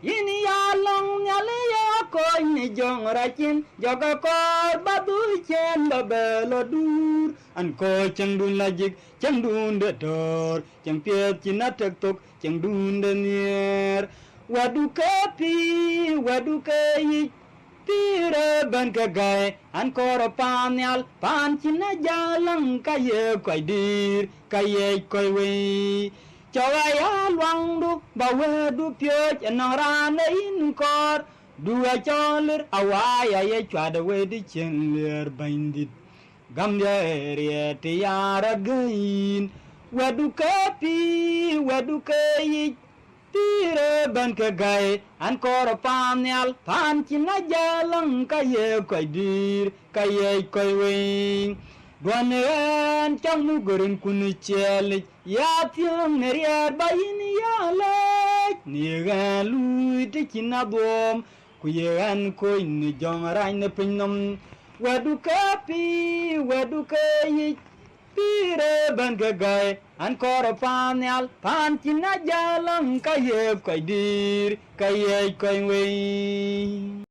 ini ya long nyali ya ko ni jong rakin joga ko badu chen babelo dur an ko chang dun lajik chang dun de dor chang piet chinatek tok chang dun de nier wadu kapi wadu kai pire ban ka gai an koro panyal pan china jalang kaye koi dir kaye koi we chowa ya luang du bawe du pyo nang ran in kor du a cholir awaya ye chwada we di chen ler bandit gam ya ere ti yara gain wadu kapi wadu kai pire ban ka gai an koro panyal pan china jalang kaye koi dir kaye koi we Duanen chang mu gurin kuni cheli ya tiang neriat bayin ya lek ni gan lui te china bom ku yan koi ni jong rai ne pinom wadu kapi wadu kai pire ban ga gai an koro panyal pan china jalang kaye koi dir kaye koi we